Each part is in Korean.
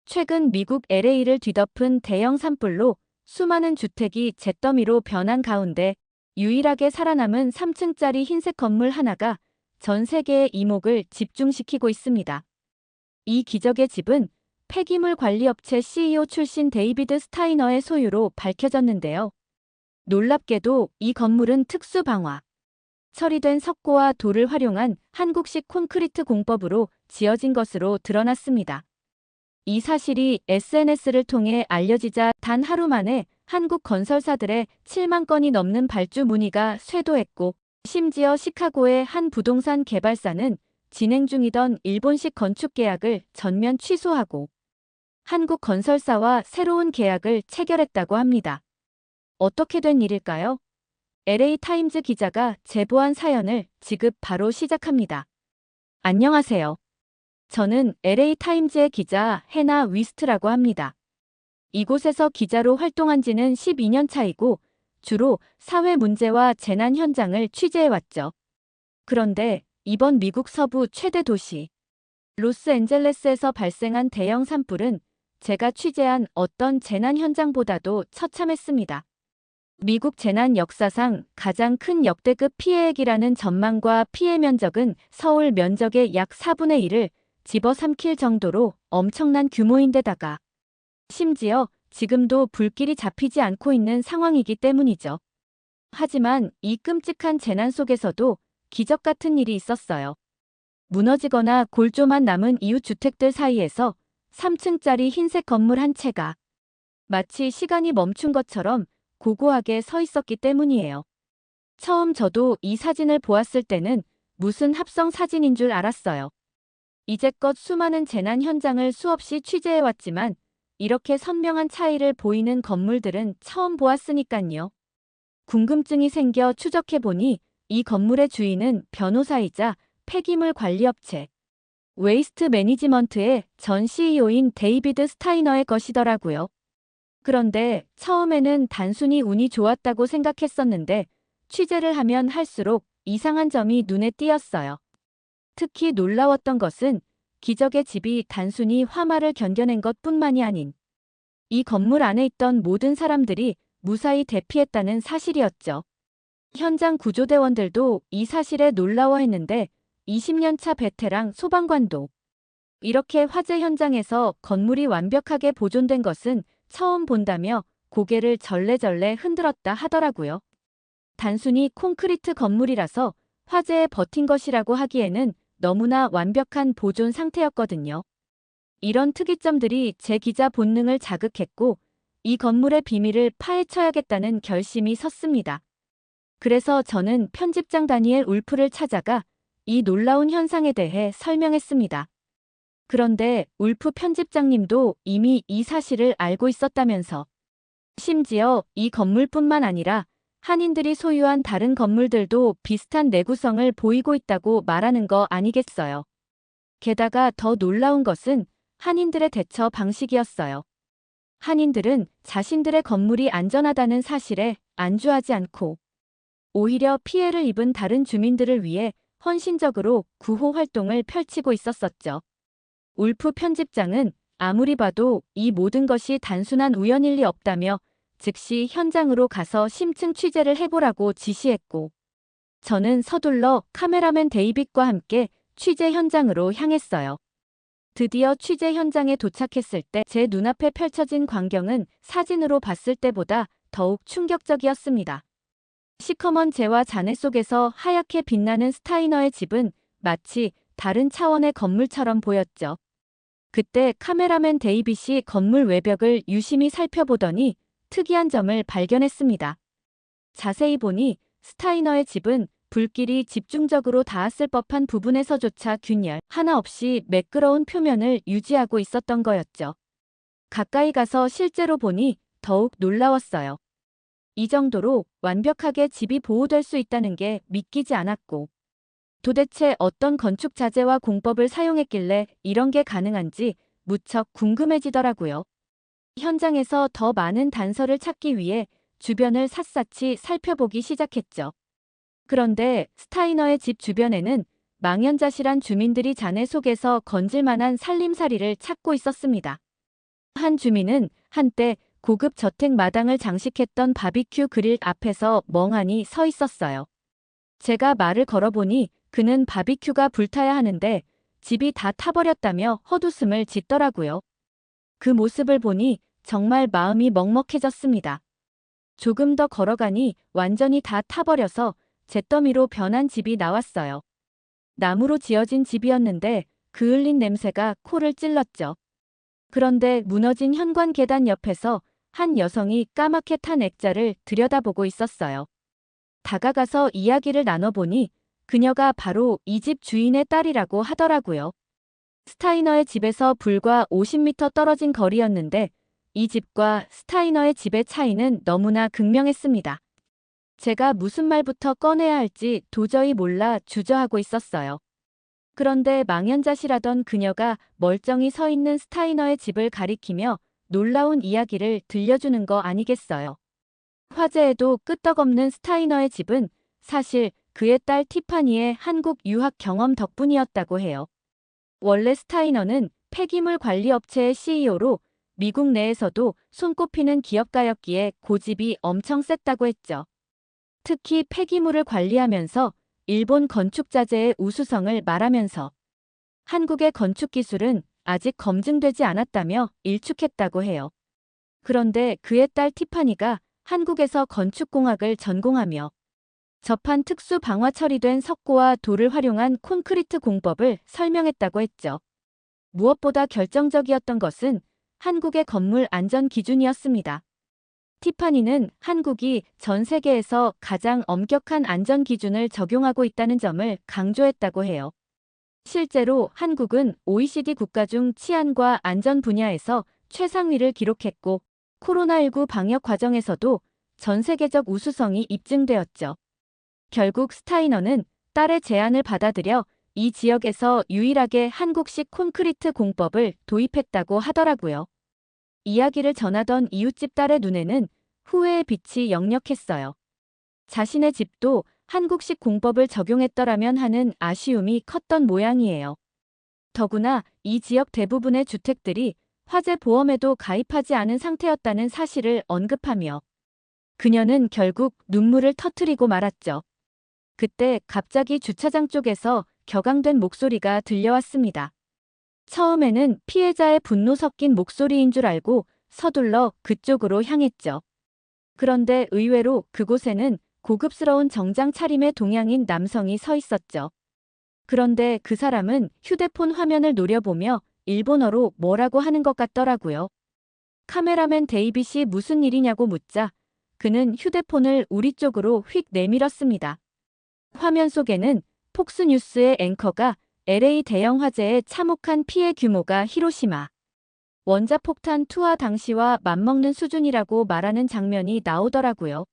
최근 미국 LA를 뒤덮은 대형 산불로 수많은 주택이 잿더미로 변한 가운데 유일하게 살아남은 3층짜리 흰색 건물 하나가 전 세계의 이목을 집중시키고 있습니다. 이 기적의 집은 폐기물 관리업체 CEO 출신 데이비드 스타이너의 소유로 밝혀졌는데요. 놀랍게도 이 건물은 특수방화, 처리된 석고와 돌을 활용한 한국식 콘크리트 공법으로 지어진 것으로 드러났습니다. 이 사실이 SNS를 통해 알려지자 단 하루 만에 한국 건설사들의 7만 건이 넘는 발주 문의가 쇄도했고, 심지어 시카고의 한 부동산 개발사는 진행 중이던 일본식 건축 계약을 전면 취소하고 한국 건설사와 새로운 계약을 체결했다고 합니다. 어떻게 된 일일까요? LA타임즈 기자가 제보한 사연을 지급 바로 시작합니다. 안녕하세요. 저는 LA타임즈의 기자 해나 위스트라고 합니다. 이곳에서 기자로 활동한 지는 12년 차이고 주로 사회 문제와 재난 현장을 취재해왔죠. 그런데 이번 미국 서부 최대 도시 로스앤젤레스에서 발생한 대형 산불은 제가 취재한 어떤 재난 현장보다도 처참했습니다. 미국 재난 역사상 가장 큰 역대급 피해액이라는 전망과 피해 면적은 서울 면적의 약 4분의 1을 집어삼킬 정도로 엄청난 규모인데다가 심지어 지금도 불길이 잡히지 않고 있는 상황이기 때문이죠. 하지만 이 끔찍한 재난 속에서도 기적 같은 일이 있었어요. 무너지거나 골조만 남은 이웃 주택들 사이에서 3층짜리 흰색 건물 한 채가 마치 시간이 멈춘 것처럼 고고하게 서 있었기 때문이에요. 처음 저도 이 사진을 보았을 때는 무슨 합성 사진인 줄 알았어요. 이제껏 수많은 재난 현장을 수없이 취재해왔지만 이렇게 선명한 차이를 보이는 건물들은 처음 보았으니깐요. 궁금증이 생겨 추적해보니 이 건물의 주인은 변호사이자 폐기물 관리업체 웨이스트 매니지먼트의 전 CEO인 데이비드 스타이너의 것이더라고요. 그런데 처음에는 단순히 운이 좋았다고 생각했었는데 취재를 하면 할수록 이상한 점이 눈에 띄었어요. 특히 놀라웠던 것은 기적의 집이 단순히 화마를 견뎌낸 것뿐만이 아닌 이 건물 안에 있던 모든 사람들이 무사히 대피했다는 사실이었죠. 현장 구조대원들도 이 사실에 놀라워했는데 20년 차 베테랑 소방관도 이렇게 화재 현장에서 건물이 완벽하게 보존된 것은 처음 본다며 고개를 절레절레 흔들었다 하더라고요. 단순히 콘크리트 건물이라서 화재에 버틴 것이라고 하기에는 너무나 완벽한 보존 상태였거든요. 이런 특이점들이 제 기자 본능을 자극했고 이 건물의 비밀을 파헤쳐야겠다는 결심이 섰습니다. 그래서 저는 편집장 다니엘 울프를 찾아가 이 놀라운 현상에 대해 설명했습니다. 그런데 울프 편집장님도 이미 이 사실을 알고 있었다면서 심지어 이 건물뿐만 아니라 한인들이 소유한 다른 건물들도 비슷한 내구성을 보이고 있다고 말하는 거 아니겠어요. 게다가 더 놀라운 것은 한인들의 대처 방식이었어요. 한인들은 자신들의 건물이 안전하다는 사실에 안주하지 않고 오히려 피해를 입은 다른 주민들을 위해 헌신적으로 구호 활동을 펼치고 있었었죠. 울프 편집장은 아무리 봐도 이 모든 것이 단순한 우연일 리 없다며 즉시 현장으로 가서 심층 취재를 해보라고 지시했고 저는 서둘러 카메라맨 데이빗과 함께 취재 현장으로 향했어요. 드디어 취재 현장에 도착했을 때 제 눈앞에 펼쳐진 광경은 사진으로 봤을 때보다 더욱 충격적이었습니다. 시커먼 재와 잔해 속에서 하얗게 빛나는 스타이너의 집은 마치 다른 차원의 건물처럼 보였죠. 그때 카메라맨 데이빗이 건물 외벽을 유심히 살펴보더니 특이한 점을 발견했습니다. 자세히 보니 스타이너의 집은 불길이 집중적으로 닿았을 법한 부분에서조차 균열 하나 없이 매끄러운 표면을 유지하고 있었던 거였죠. 가까이 가서 실제로 보니 더욱 놀라웠어요. 이 정도로 완벽하게 집이 보호될 수 있다는 게 믿기지 않았고 도대체 어떤 건축 자재와 공법을 사용했길래 이런 게 가능한지 무척 궁금해지더라고요. 현장에서 더 많은 단서를 찾기 위해 주변을 샅샅이 살펴보기 시작했죠. 그런데 스타이너의 집 주변에는 망연자실한 주민들이 잔해 속에서 건질만한 살림살이를 찾고 있었습니다. 한 주민은 한때 고급 저택 마당을 장식했던 바비큐 그릴 앞에서 멍하니 서 있었어요. 제가 말을 걸어보니 그는 바비큐가 불타야 하는데 집이 다 타버렸다며 헛웃음을 짓더라고요. 그 모습을 보니 정말 마음이 먹먹해졌습니다. 조금 더 걸어가니 완전히 다 타버려서 잿더미로 변한 집이 나왔어요. 나무로 지어진 집이었는데 그을린 냄새가 코를 찔렀죠. 그런데 무너진 현관 계단 옆에서 한 여성이 까맣게 탄 액자를 들여다보고 있었어요. 다가가서 이야기를 나눠보니 그녀가 바로 이 집 주인의 딸이라고 하더라고요. 스타이너의 집에서 불과 50m 떨어진 거리였는데 이 집과 스타이너의 집의 차이는 너무나 극명했습니다. 제가 무슨 말부터 꺼내야 할지 도저히 몰라 주저하고 있었어요. 그런데 망연자실하던 그녀가 멀쩡히 서 있는 스타이너의 집을 가리키며 놀라운 이야기를 들려주는 거 아니겠어요. 화제에도 끄떡없는 스타이너의 집은 사실 그의 딸 티파니의 한국 유학 경험 덕분이었다고 해요. 원래 스타이너는 폐기물 관리 업체의 CEO로 미국 내에서도 손꼽히는 기업가였기에 고집이 엄청 셌다고 했죠. 특히 폐기물을 관리하면서 일본 건축 자재의 우수성을 말하면서 한국의 건축 기술은 아직 검증되지 않았다며 일축했다고 해요. 그런데 그의 딸 티파니가 한국에서 건축공학을 전공하며 접한 특수 방화 처리된 석고와 돌을 활용한 콘크리트 공법을 설명했다고 했죠. 무엇보다 결정적이었던 것은 한국의 건물 안전 기준이었습니다. 티파니는 한국이 전 세계에서 가장 엄격한 안전 기준을 적용하고 있다는 점을 강조했다고 해요. 실제로 한국은 OECD 국가 중 치안과 안전 분야에서 최상위를 기록했고 코로나19 방역 과정에서도 전 세계적 우수성이 입증되었죠. 결국 스타이너는 딸의 제안을 받아들여 이 지역에서 유일하게 한국식 콘크리트 공법을 도입했다고 하더라고요. 이야기를 전하던 이웃집 딸의 눈에는 후회의 빛이 역력했어요. 자신의 집도 한국식 공법을 적용했더라면 하는 아쉬움이 컸던 모양이에요. 더구나 이 지역 대부분의 주택들이 화재 보험에도 가입하지 않은 상태였다는 사실을 언급하며 그녀는 결국 눈물을 터뜨리고 말았죠. 그때 갑자기 주차장 쪽에서 격앙된 목소리가 들려왔습니다. 처음에는 피해자의 분노 섞인 목소리인 줄 알고 서둘러 그쪽으로 향했죠. 그런데 의외로 그곳에는 고급스러운 정장 차림의 동양인 남성이 서 있었죠. 그런데 그 사람은 휴대폰 화면을 노려보며 일본어로 뭐라고 하는 것 같더라고요. 카메라맨 데이빗이 무슨 일이냐고 묻자 그는 휴대폰을 우리 쪽으로 휙 내밀었습니다. 화면 속에는 폭스뉴스의 앵커가 LA 대형 화재의 참혹한 피해 규모가 히로시마 원자폭탄 투하 당시와 맞먹는 수준이라고 말하는 장면이 나오더라고요.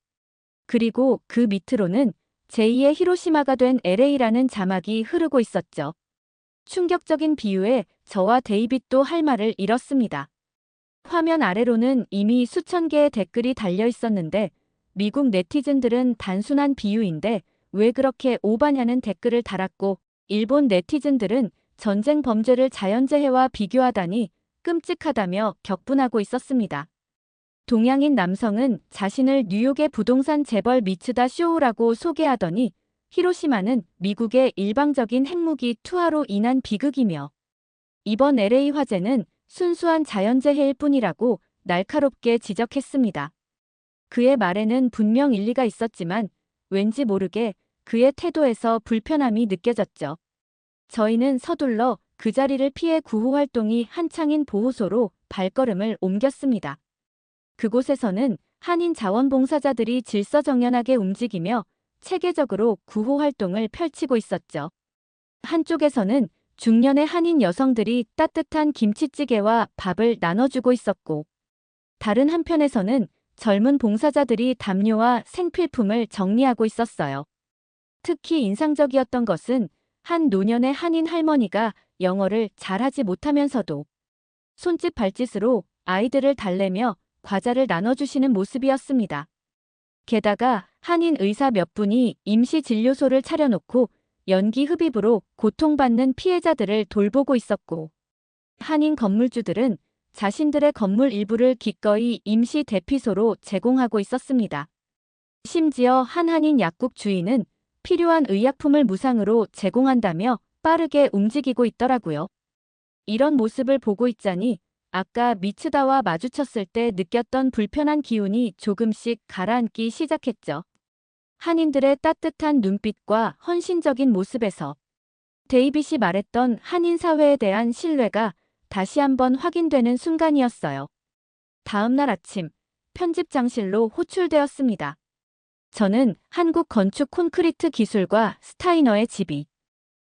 그리고 그 밑으로는 제2의 히로시마가 된 LA라는 자막이 흐르고 있었죠. 충격적인 비유에 저와 데이빗도 할 말을 잃었습니다. 화면 아래로는 이미 수천 개의 댓글이 달려 있었는데 미국 네티즌들은 단순한 비유인데 왜 그렇게 오바냐는 댓글을 달았고 일본 네티즌들은 전쟁 범죄를 자연재해와 비교하다니 끔찍하다며 격분하고 있었습니다. 동양인 남성은 자신을 뉴욕의 부동산 재벌 미츠다 쇼우라고 소개하더니 히로시마는 미국의 일방적인 핵무기 투하로 인한 비극이며 이번 LA 화재는 순수한 자연재해일 뿐이라고 날카롭게 지적했습니다. 그의 말에는 분명 일리가 있었지만 왠지 모르게 그의 태도에서 불편함이 느껴졌죠. 저희는 서둘러 그 자리를 피해 구호 활동이 한창인 보호소로 발걸음을 옮겼습니다. 그곳에서는 한인 자원봉사자들이 질서정연하게 움직이며 체계적으로 구호 활동을 펼치고 있었죠. 한쪽에서는 중년의 한인 여성들이 따뜻한 김치찌개와 밥을 나눠주고 있었고 다른 한편에서는 젊은 봉사자들이 담요와 생필품을 정리하고 있었어요. 특히 인상적이었던 것은 한 노년의 한인 할머니가 영어를 잘하지 못하면서도 손짓 발짓으로 아이들을 달래며 과자를 나눠주시는 모습이었습니다. 게다가 한인 의사 몇 분이 임시 진료소를 차려놓고 연기 흡입으로 고통받는 피해자들을 돌보고 있었고 한인 건물주들은 자신들의 건물 일부를 기꺼이 임시 대피소로 제공하고 있었습니다. 심지어 한 한인 약국 주인은 필요한 의약품을 무상으로 제공한다며 빠르게 움직이고 있더라고요. 이런 모습을 보고 있자니 아까 미츠다와 마주쳤을 때 느꼈던 불편한 기운이 조금씩 가라앉기 시작했죠. 한인들의 따뜻한 눈빛과 헌신적인 모습에서 데이빗이 말했던 한인 사회에 대한 신뢰가 다시 한번 확인되는 순간이었어요. 다음 날 아침, 편집장실로 호출되었습니다. 저는 한국 건축 콘크리트 기술과 스타이너의 집이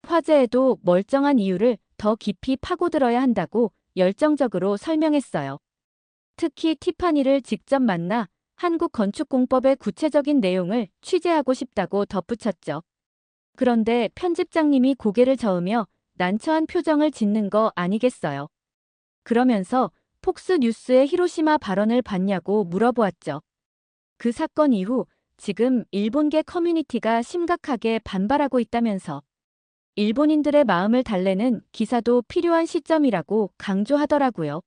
화재에도 멀쩡한 이유를 더 깊이 파고들어야 한다고 열정적으로 설명했어요. 특히 티파니를 직접 만나 한국 건축공법의 구체적인 내용을 취재하고 싶다고 덧붙였죠. 그런데 편집장님이 고개를 저으며 난처한 표정을 짓는 거 아니겠어요? 그러면서 폭스뉴스의 히로시마 발언을 봤냐고 물어보았죠. 그 사건 이후 지금 일본계 커뮤니티가 심각하게 반발하고 있다면서 일본인들의 마음을 달래는 기사도 필요한 시점이라고 강조하더라고요.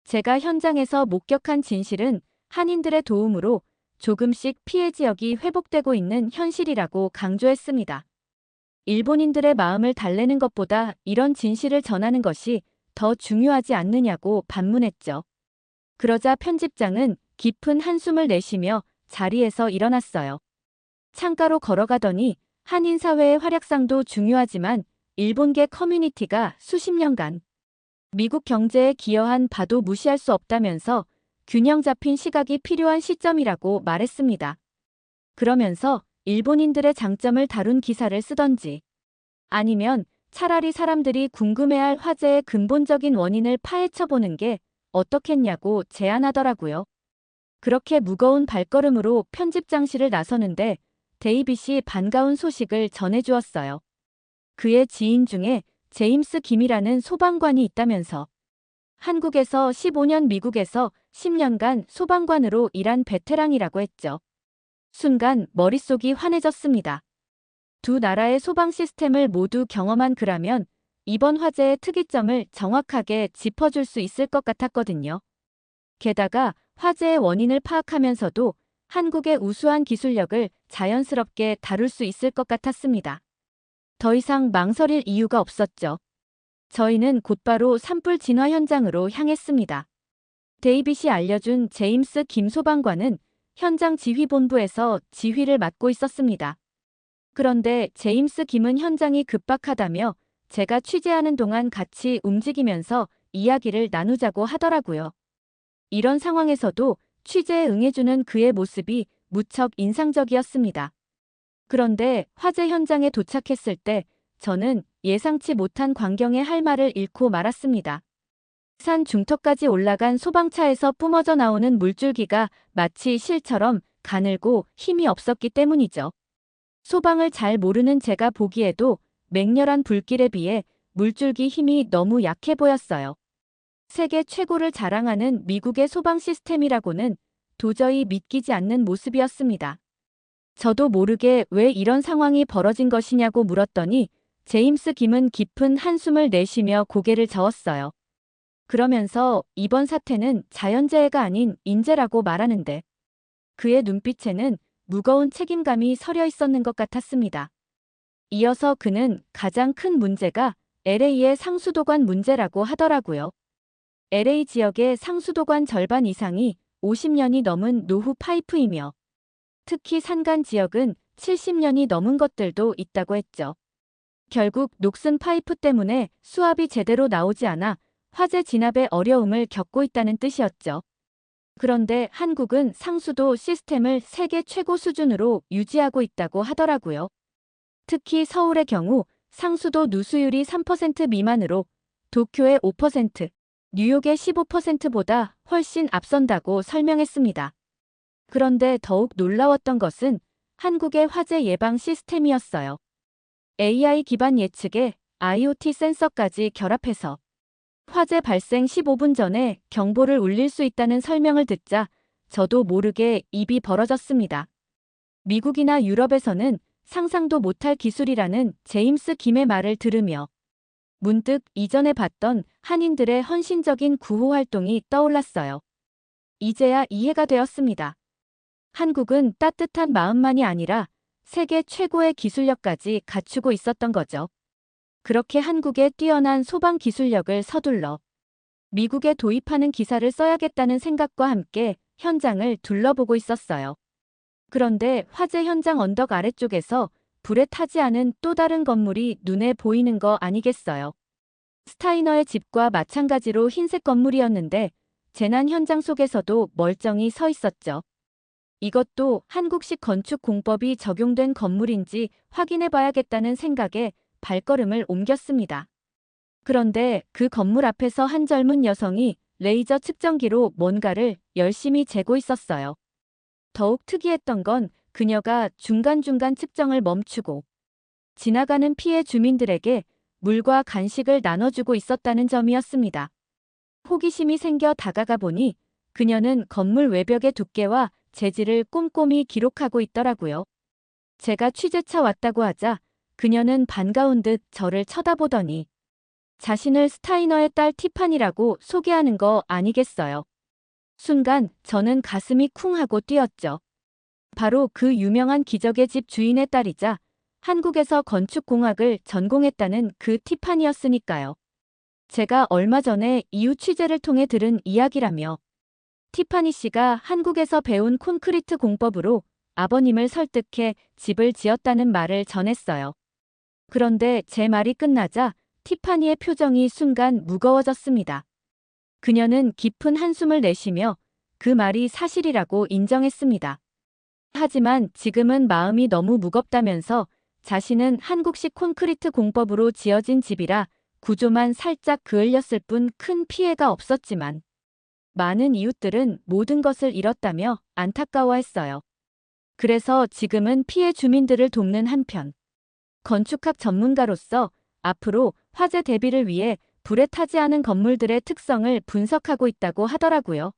제가 현장에서 목격한 진실은 한인들의 도움으로 조금씩 피해 지역이 회복되고 있는 현실이라고 강조했습니다. 일본인들의 마음을 달래는 것보다 이런 진실을 전하는 것이 더 중요하지 않느냐고 반문했죠. 그러자 편집장은 깊은 한숨을 내쉬며 자리에서 일어났어요. 창가로 걸어가더니 한인 사회의 활약상도 중요하지만 일본계 커뮤니티가 수십 년간 미국 경제에 기여한 바도 무시할 수 없다면서 균형 잡힌 시각이 필요한 시점이라고 말했습니다. 그러면서 일본인들의 장점을 다룬 기사를 쓰던지 아니면 차라리 사람들이 궁금해할 화재의 근본적인 원인을 파헤쳐보는 게 어떻겠냐고 제안하더라고요. 그렇게 무거운 발걸음으로 편집장실을 나서는데 데이빗이 반가운 소식을 전해주었어요. 그의 지인 중에 제임스 김이라는 소방관이 있다면서 한국에서 15년 미국에서 10년간 소방관으로 일한 베테랑이라고 했죠. 순간 머릿속이 환해졌습니다. 두 나라의 소방 시스템을 모두 경험한 그라면 이번 화재의 특이점을 정확하게 짚어줄 수 있을 것 같았거든요. 게다가 화재의 원인을 파악하면서도 한국의 우수한 기술력을 자연스럽게 다룰 수 있을 것 같았습니다. 더 이상 망설일 이유가 없었죠. 저희는 곧바로 산불 진화 현장으로 향했습니다. 데이빗이 알려준 제임스 김 소방관은 현장 지휘본부에서 지휘를 맡고 있었습니다. 그런데 제임스 김은 현장이 급박하다며 제가 취재하는 동안 같이 움직이면서 이야기를 나누자고 하더라고요. 이런 상황에서도 취재에 응해주는 그의 모습이 무척 인상적이었습니다. 그런데 화재 현장에 도착했을 때 저는 예상치 못한 광경에 할 말을 잃고 말았습니다. 산 중턱까지 올라간 소방차에서 뿜어져 나오는 물줄기가 마치 실처럼 가늘고 힘이 없었기 때문이죠. 소방을 잘 모르는 제가 보기에도 맹렬한 불길에 비해 물줄기 힘이 너무 약해 보였어요. 세계 최고를 자랑하는 미국의 소방 시스템이라고는 도저히 믿기지 않는 모습이었습니다. 저도 모르게 왜 이런 상황이 벌어진 것이냐고 물었더니 제임스 김은 깊은 한숨을 내쉬며 고개를 저었어요. 그러면서 이번 사태는 자연재해가 아닌 인재라고 말하는데 그의 눈빛에는 무거운 책임감이 서려 있었는 것 같았습니다. 이어서 그는 가장 큰 문제가 LA의 상수도관 문제라고 하더라고요. LA 지역의 상수도관 절반 이상이 50년이 넘은 노후 파이프이며 특히 산간 지역은 70년이 넘은 것들도 있다고 했죠. 결국 녹슨 파이프 때문에 수압이 제대로 나오지 않아 화재 진압에 어려움을 겪고 있다는 뜻이었죠. 그런데 한국은 상수도 시스템을 세계 최고 수준으로 유지하고 있다고 하더라고요. 특히 서울의 경우 상수도 누수율이 3% 미만으로 도쿄의 5%, 뉴욕의 15%보다 훨씬 앞선다고 설명했습니다. 그런데 더욱 놀라웠던 것은 한국의 화재 예방 시스템이었어요. AI 기반 예측에 IoT 센서까지 결합해서 화재 발생 15분 전에 경보를 울릴 수 있다는 설명을 듣자 저도 모르게 입이 벌어졌습니다. 미국이나 유럽에서는 상상도 못할 기술이라는 제임스 김의 말을 들으며 문득 이전에 봤던 한인들의 헌신적인 구호 활동이 떠올랐어요. 이제야 이해가 되었습니다. 한국은 따뜻한 마음만이 아니라 세계 최고의 기술력까지 갖추고 있었던 거죠. 그렇게 한국의 뛰어난 소방 기술력을 서둘러 미국에 도입하는 기사를 써야겠다는 생각과 함께 현장을 둘러보고 있었어요. 그런데 화재 현장 언덕 아래쪽에서 불에 타지 않은 또 다른 건물이 눈에 보이는 거 아니겠어요? 스타이너의 집과 마찬가지로 흰색 건물이었는데 재난 현장 속에서도 멀쩡히 서 있었죠. 이것도 한국식 건축 공법이 적용된 건물인지 확인해 봐야겠다는 생각에 발걸음을 옮겼습니다. 그런데 그 건물 앞에서 한 젊은 여성이 레이저 측정기로 뭔가를 열심히 재고 있었어요. 더욱 특이했던 건 그녀가 중간중간 측정을 멈추고 지나가는 피해 주민들에게 물과 간식을 나눠주고 있었다는 점이었습니다. 호기심이 생겨 다가가 보니 그녀는 건물 외벽의 두께와 재질을 꼼꼼히 기록하고 있더라고요. 제가 취재차 왔다고 하자 그녀는 반가운 듯 저를 쳐다보더니 자신을 스타이너의 딸 티파니라고 소개하는 거 아니겠어요. 순간 저는 가슴이 쿵 하고 뛰었죠. 바로 그 유명한 기적의 집 주인의 딸이자 한국에서 건축공학을 전공했다는 그 티파니였으니까요. 제가 얼마 전에 이웃 취재를 통해 들은 이야기라며 티파니 씨가 한국에서 배운 콘크리트 공법으로 아버님을 설득해 집을 지었다는 말을 전했어요. 그런데 제 말이 끝나자 티파니의 표정이 순간 무거워졌습니다. 그녀는 깊은 한숨을 내쉬며 그 말이 사실이라고 인정했습니다. 하지만 지금은 마음이 너무 무겁다면서 자신은 한국식 콘크리트 공법으로 지어진 집이라 구조만 살짝 그을렸을 뿐 큰 피해가 없었지만 많은 이웃들은 모든 것을 잃었다며 안타까워했어요. 그래서 지금은 피해 주민들을 돕는 한편 건축학 전문가로서 앞으로 화재 대비를 위해 불에 타지 않은 건물들의 특성을 분석하고 있다고 하더라고요.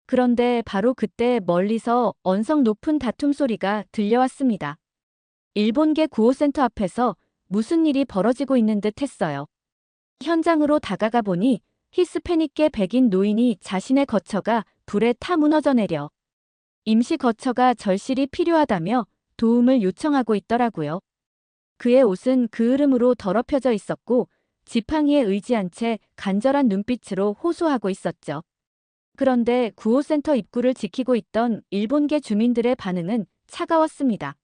그런데 바로 그때 멀리서 언성 높은 다툼 소리가 들려왔습니다. 일본계 구호센터 앞에서 무슨 일이 벌어지고 있는 듯 했어요. 현장으로 다가가 보니 히스패닉계 백인 노인이 자신의 거처가 불에 타 무너져 내려 임시 거처가 절실히 필요하다며 도움을 요청하고 있더라고요. 그의 옷은 그을음으로 더럽혀져 있었고 지팡이에 의지한 채 간절한 눈빛으로 호소하고 있었죠. 그런데 구호센터 입구를 지키고 있던 일본계 주민들의 반응은 차가웠습니다.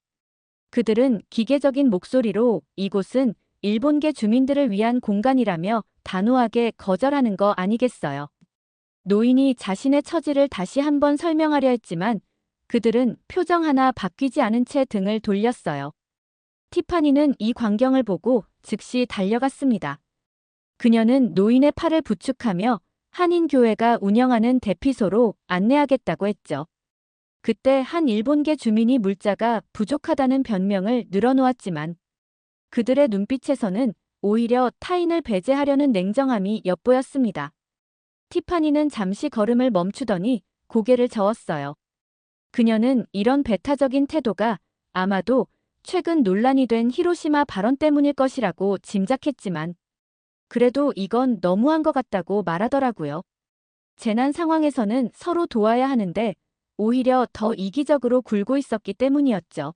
그들은 기계적인 목소리로 이곳은 일본계 주민들을 위한 공간이라며 단호하게 거절하는 거 아니겠어요. 노인이 자신의 처지를 다시 한번 설명하려 했지만 그들은 표정 하나 바뀌지 않은 채 등을 돌렸어요. 티파니는 이 광경을 보고 즉시 달려갔습니다. 그녀는 노인의 팔을 부축하며 한인교회가 운영하는 대피소로 안내하겠다고 했죠. 그때 한 일본계 주민이 물자가 부족하다는 변명을 늘어놓았지만 그들의 눈빛에서는 오히려 타인을 배제하려는 냉정함이 엿보였습니다. 티파니는 잠시 걸음을 멈추더니 고개를 저었어요. 그녀는 이런 배타적인 태도가 아마도 최근 논란이 된 히로시마 발언 때문일 것이라고 짐작했지만 그래도 이건 너무한 것 같다고 말하더라고요. 재난 상황에서는 서로 도와야 하는데 오히려 더 이기적으로 굴고 있었기 때문이었죠.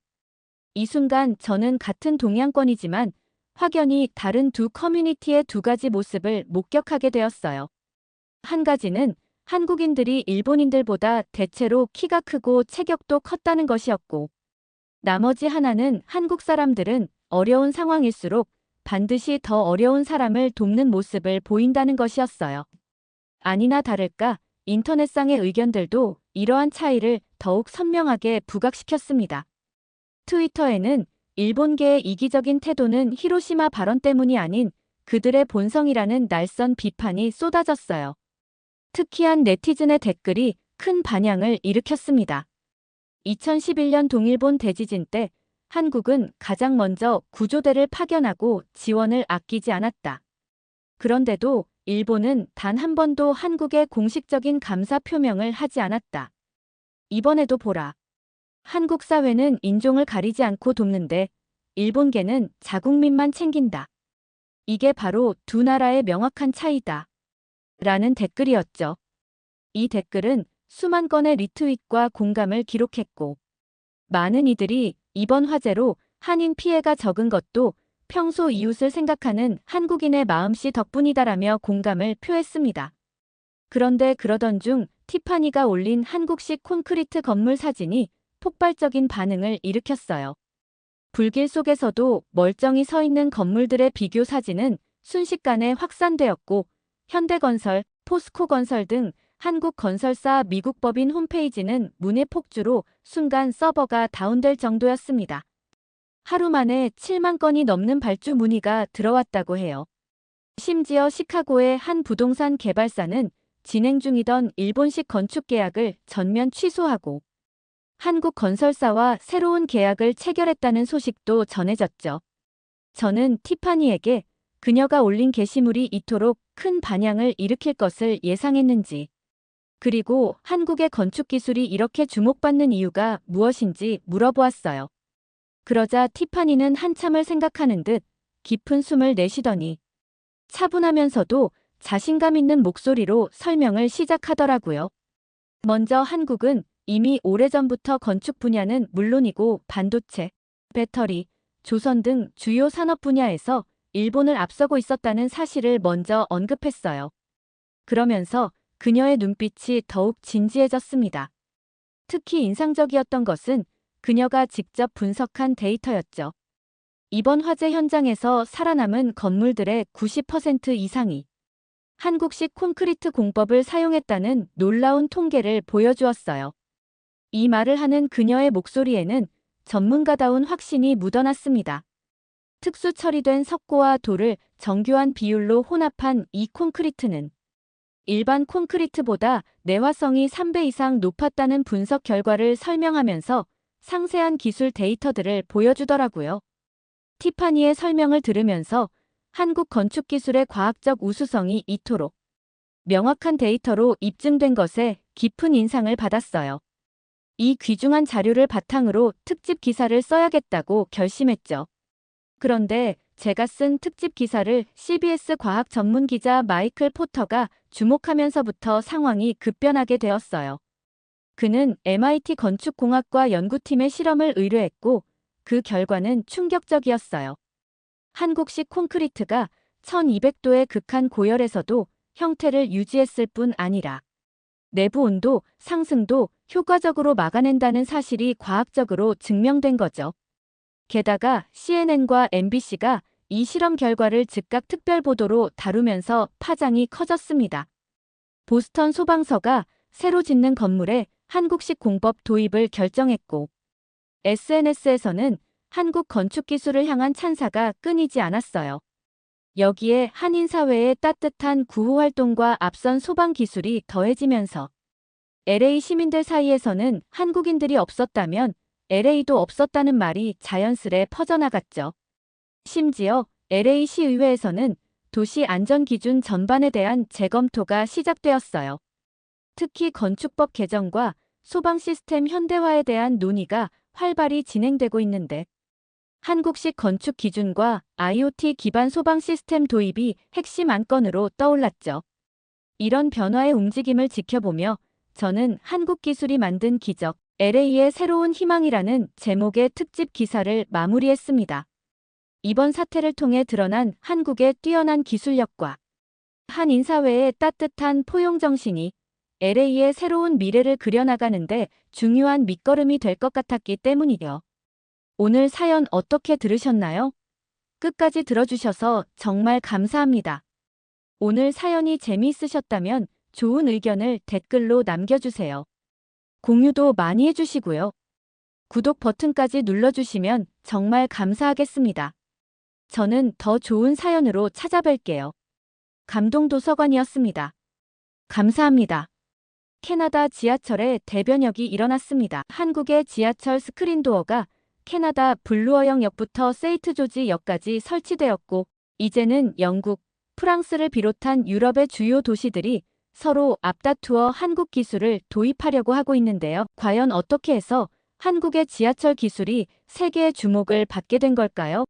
이 순간 저는 같은 동양권이지만 확연히 다른 두 커뮤니티의 두 가지 모습을 목격하게 되었어요. 한 가지는 한국인들이 일본인들보다 대체로 키가 크고 체격도 컸다는 것이었고 나머지 하나는 한국 사람들은 어려운 상황일수록 반드시 더 어려운 사람을 돕는 모습을 보인다는 것이었어요. 아니나 다를까 인터넷상의 의견들도 이러한 차이를 더욱 선명하게 부각시켰습니다. 트위터에는 일본계의 이기적인 태도는 히로시마 발언 때문이 아닌 그들의 본성이라는 날선 비판이 쏟아졌어요. 특히한 네티즌의 댓글이 큰 반향을 일으켰습니다. 2011년 동일본 대지진 때 한국은 가장 먼저 구조대를 파견하고 지원을 아끼지 않았다. 그런데도 일본은 단 한 번도 한국에 공식적인 감사 표명을 하지 않았다. 이번에도 보라. 한국 사회는 인종을 가리지 않고 돕는데 일본계는 자국민만 챙긴다. 이게 바로 두 나라의 명확한 차이다. 라는 댓글이었죠. 이 댓글은 수만 건의 리트윗과 공감을 기록했고, 많은 이들이 이번 화재로 한인 피해가 적은 것도 평소 이웃을 생각하는 한국인의 마음씨 덕분이다라며 공감을 표했습니다. 그런데 그러던 중 티파니가 올린 한국식 콘크리트 건물 사진이 폭발적인 반응을 일으켰어요. 불길 속에서도 멀쩡히 서 있는 건물들의 비교 사진은 순식간에 확산되었고, 현대건설, 포스코건설 등 한국 건설사 미국 법인 홈페이지는 문의 폭주로 순간 서버가 다운될 정도였습니다. 하루 만에 7만 건이 넘는 발주 문의가 들어왔다고 해요. 심지어 시카고의 한 부동산 개발사는 진행 중이던 일본식 건축 계약을 전면 취소하고 한국 건설사와 새로운 계약을 체결했다는 소식도 전해졌죠. 저는 티파니에게 그녀가 올린 게시물이 이토록 큰 반향을 일으킬 것을 예상했는지, 그리고 한국의 건축 기술이 이렇게 주목받는 이유가 무엇인지 물어보았어요. 그러자 티파니는 한참을 생각하는 듯 깊은 숨을 내쉬더니 차분하면서도 자신감 있는 목소리로 설명을 시작하더라고요. 먼저 한국은 이미 오래전부터 건축 분야는 물론이고 반도체, 배터리, 조선 등 주요 산업 분야에서 일본을 앞서고 있었다는 사실을 먼저 언급했어요. 그러면서 그녀의 눈빛이 더욱 진지해졌습니다. 특히 인상적이었던 것은 그녀가 직접 분석한 데이터였죠. 이번 화재 현장에서 살아남은 건물들의 90% 이상이 한국식 콘크리트 공법을 사용했다는 놀라운 통계를 보여주었어요. 이 말을 하는 그녀의 목소리에는 전문가다운 확신이 묻어났습니다. 특수 처리된 석고와 돌을 정교한 비율로 혼합한 이 콘크리트는 일반 콘크리트보다 내화성이 3배 이상 높았다는 분석 결과를 설명하면서 상세한 기술 데이터들을 보여주더라고요. 티파니의 설명을 들으면서 한국 건축 기술의 과학적 우수성이 이토록 명확한 데이터로 입증된 것에 깊은 인상을 받았어요. 이 귀중한 자료를 바탕으로 특집 기사를 써야겠다고 결심했죠. 그런데 제가 쓴 특집 기사를 CBS 과학 전문 기자 마이클 포터가 주목하면서부터 상황이 급변하게 되었어요. 그는 MIT 건축공학과 연구팀의 실험을 의뢰했고 그 결과는 충격적이었어요. 한국식 콘크리트가 1200도의 극한 고열에서도 형태를 유지했을 뿐 아니라 내부 온도 상승도 효과적으로 막아낸다는 사실이 과학적으로 증명된 거죠. 게다가 CNN과 MBC가 이 실험 결과를 즉각 특별 보도로 다루면서 파장이 커졌습니다. 보스턴 소방서가 새로 짓는 건물에 한국식 공법 도입을 결정했고, SNS에서는 한국 건축 기술을 향한 찬사가 끊이지 않았어요. 여기에 한인 사회의 따뜻한 구호 활동과 앞선 소방 기술이 더해지면서 LA 시민들 사이에서는 한국인들이 없었다면 LA도 없었다는 말이 자연스레 퍼져나갔죠. 심지어 LA 시의회에서는 도시 안전 기준 전반에 대한 재검토가 시작되었어요. 특히 건축법 개정과 소방 시스템 현대화에 대한 논의가 활발히 진행되고 있는데, 한국식 건축 기준과 IoT 기반 소방 시스템 도입이 핵심 안건으로 떠올랐죠. 이런 변화의 움직임을 지켜보며 저는 한국 기술이 만든 기적, LA의 새로운 희망이라는 제목의 특집 기사를 마무리했습니다. 이번 사태를 통해 드러난 한국의 뛰어난 기술력과 한인 사회의 따뜻한 포용 정신이 LA의 새로운 미래를 그려나가는데 중요한 밑거름이 될 것 같았기 때문이요. 오늘 사연 어떻게 들으셨나요? 끝까지 들어주셔서 정말 감사합니다. 오늘 사연이 재미있으셨다면 좋은 의견을 댓글로 남겨주세요. 공유도 많이 해주시고요. 구독 버튼까지 눌러주시면 정말 감사하겠습니다. 저는 더 좋은 사연으로 찾아뵐게요. 감동도서관이었습니다. 감사합니다. 캐나다 지하철에 대변역이 일어났습니다. 한국의 지하철 스크린도어가 캐나다 블루어영 역부터 세이트 조지 역까지 설치되었고, 이제는 영국, 프랑스를 비롯한 유럽의 주요 도시들이 서로 앞다투어 한국 기술을 도입하려고 하고 있는데요. 과연 어떻게 해서 한국의 지하철 기술이 세계의 주목을 받게 된 걸까요?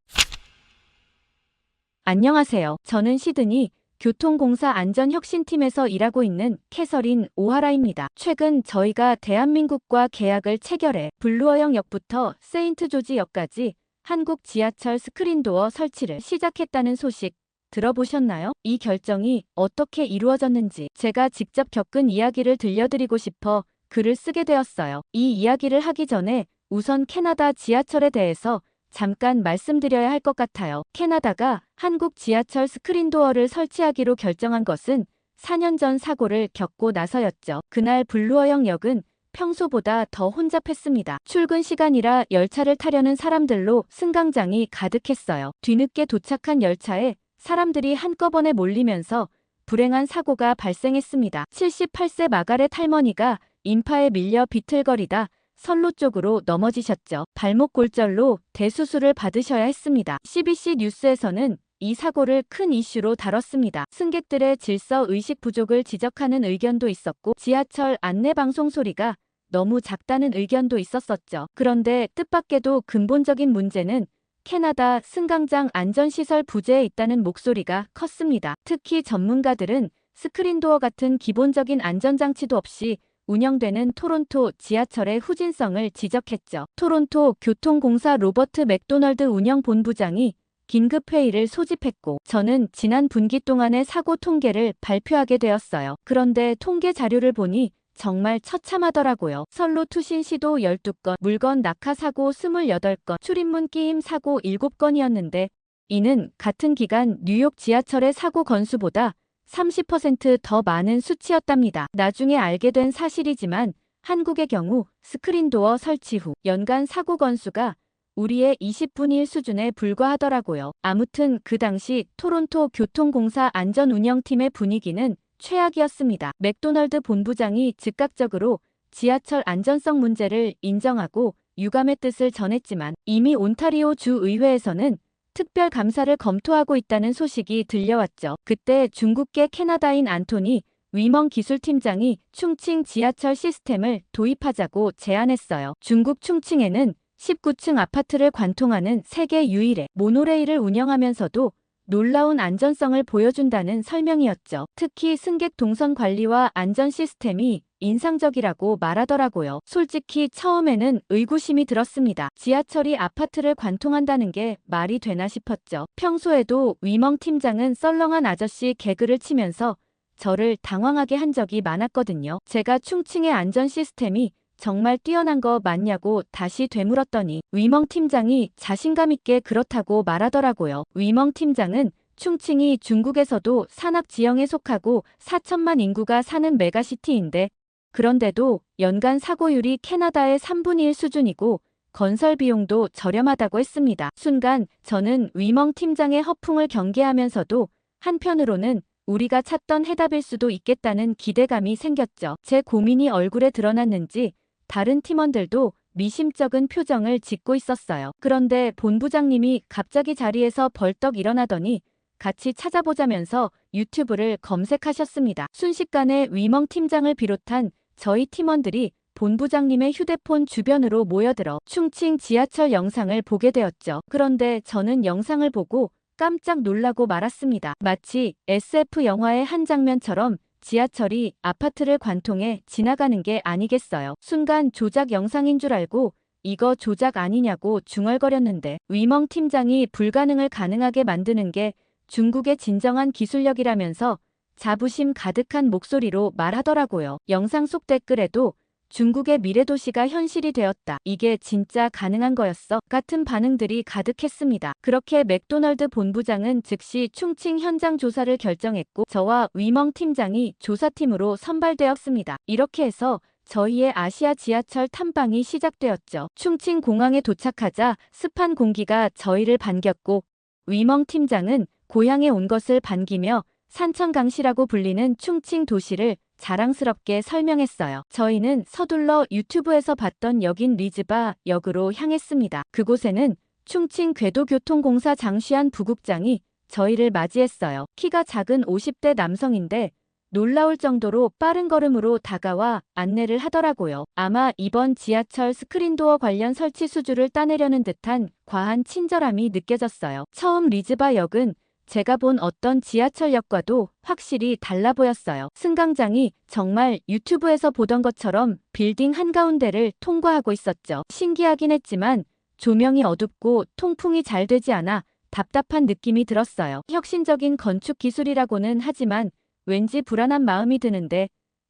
안녕하세요. 저는 시드니 교통공사 안전혁신팀에서 일하고 있는 캐서린 오하라입니다. 최근 저희가 대한민국과 계약을 체결해 블루어영역부터 세인트조지역까지 한국 지하철 스크린도어 설치를 시작했다는 소식 들어보셨나요? 이 결정이 어떻게 이루어졌는지 제가 직접 겪은 이야기를 들려드리고 싶어 글을 쓰게 되었어요. 이 이야기를 하기 전에 우선 캐나다 지하철에 대해서 잠깐 말씀드려야 할 것 같아요. 캐나다가 한국 지하철 스크린도어를 설치하기로 결정한 것은 4년 전 사고를 겪고 나서였죠. 그날 블루어영 역은 평소보다 더 혼잡했습니다. 출근 시간이라 열차를 타려는 사람들로 승강장이 가득했어요. 뒤늦게 도착한 열차에 사람들이 한꺼번에 몰리면서 불행한 사고가 발생했습니다. 78세 마가렛 할머니가 인파에 밀려 비틀거리다 선로 쪽으로 넘어지셨죠. 발목 골절로 대수술을 받으셔야 했습니다. CBC 뉴스에서는 이 사고를 큰 이슈로 다뤘습니다. 승객들의 질서 의식 부족을 지적하는 의견도 있었고 지하철 안내방송 소리가 너무 작다는 의견도 있었었죠. 그런데 뜻밖에도 근본적인 문제는 캐나다 승강장 안전시설 부재에 있다는 목소리가 컸습니다. 특히 전문가들은 스크린도어 같은 기본적인 안전장치도 없이 운영되는 토론토 지하철의 후진성을 지적했죠. 토론토 교통공사 로버트 맥도널드 운영본부장이 긴급회의를 소집했고 저는 지난 분기 동안의 사고 통계를 발표하게 되었어요. 그런데 통계 자료를 보니 정말 처참하더라고요. 선로 투신 시도 12건, 물건 낙하 사고 28건, 출입문 끼임 사고 7건이었는데 이는 같은 기간 뉴욕 지하철의 사고 건수보다 30% 더 많은 수치였답니다. 나중에 알게 된 사실이지만 한국의 경우 스크린도어 설치 후 연간 사고 건수가 우리의 20분의 1 수준에 불과하더라고요. 아무튼 그 당시 토론토 교통공사 안전운영팀의 분위기는 최악이었습니다. 맥도널드 본부장이 즉각적으로 지하철 안전성 문제를 인정하고 유감의 뜻을 전했지만 이미 온타리오 주의회에서는 특별 감사를 검토하고 있다는 소식이 들려왔죠. 그때 중국계 캐나다인 안토니 위멍 기술팀장이 충칭 지하철 시스템을 도입하자고 제안했어요. 중국 충칭에는 19층 아파트를 관통하는 세계 유일의 모노레일을 운영하면서도 놀라운 안전성을 보여준다는 설명이었죠. 특히 승객 동선 관리와 안전 시스템이 인상적이라고 말하더라고요. 솔직히 처음에는 의구심이 들었습니다. 지하철이 아파트를 관통한다는 게 말이 되나 싶었죠. 평소에도 위멍 팀장은 썰렁한 아저씨 개그를 치면서 저를 당황하게 한 적이 많았거든요. 제가 충칭의 안전 시스템이 정말 뛰어난 거 맞냐고 다시 되물었더니 위멍 팀장이 자신감 있게 그렇다고 말하더라고요. 위멍 팀장은 충칭이 중국에서도 산악 지형에 속하고 4천만 인구가 사는 메가시티인데 그런데도 연간 사고율이 캐나다의 3분의 1 수준이고 건설 비용도 저렴하다고 했습니다. 순간 저는 위멍 팀장의 허풍을 경계하면서도 한편으로는 우리가 찾던 해답일 수도 있겠다는 기대감이 생겼죠. 제 고민이 얼굴에 드러났는지 다른 팀원들도 미심쩍은 표정을 짓고 있었어요. 그런데 본부장님이 갑자기 자리에서 벌떡 일어나더니 같이 찾아보자면서 유튜브를 검색하셨습니다. 순식간에 위멍 팀장을 비롯한 저희 팀원들이 본부장님의 휴대폰 주변으로 모여들어 충칭 지하철 영상을 보게 되었죠. 그런데 저는 영상을 보고 깜짝 놀라고 말았습니다. 마치 SF 영화의 한 장면처럼 지하철이 아파트를 관통해 지나가는 게 아니겠어요. 순간 조작 영상인 줄 알고 이거 조작 아니냐고 중얼거렸는데 위멍 팀장이 불가능을 가능하게 만드는 게 중국의 진정한 기술력이라면서 자부심 가득한 목소리로 말하더라고요. 영상 속 댓글에도 중국의 미래도시가 현실이 되었다. 이게 진짜 가능한 거였어? 같은 반응들이 가득했습니다. 그렇게 맥도널드 본부장은 즉시 충칭 현장 조사를 결정했고 저와 위멍 팀장이 조사팀으로 선발되었습니다. 이렇게 해서 저희의 아시아 지하철 탐방이 시작되었죠. 충칭 공항에 도착하자 습한 공기가 저희를 반겼고 위멍 팀장은 고향에 온 것을 반기며 산천강시라고 불리는 충칭 도시를 자랑스럽게 설명했어요. 저희는 서둘러 유튜브에서 봤던 역인 리즈바 역으로 향했습니다. 그곳에는 충칭 궤도교통공사 장시안 부국장이 저희를 맞이했어요. 키가 작은 50대 남성인데 놀라울 정도로 빠른 걸음으로 다가와 안내를 하더라고요. 아마 이번 지하철 스크린도어 관련 설치 수주를 따내려는 듯한 과한 친절함이 느껴졌어요. 처음 리즈바 역은 제가 본 어떤 지하철역과도 확실히 달라 보였어요. 승강장이 정말 유튜브에서 보던 것처럼 빌딩 한가운데를 통과하고 있었죠. 신기하긴 했지만 조명이 어둡고 통풍이 잘 되지 않아 답답한 느낌이 들었어요. 혁신적인 건축 기술이라고는 하지만 왠지 불안한 마음이 드는데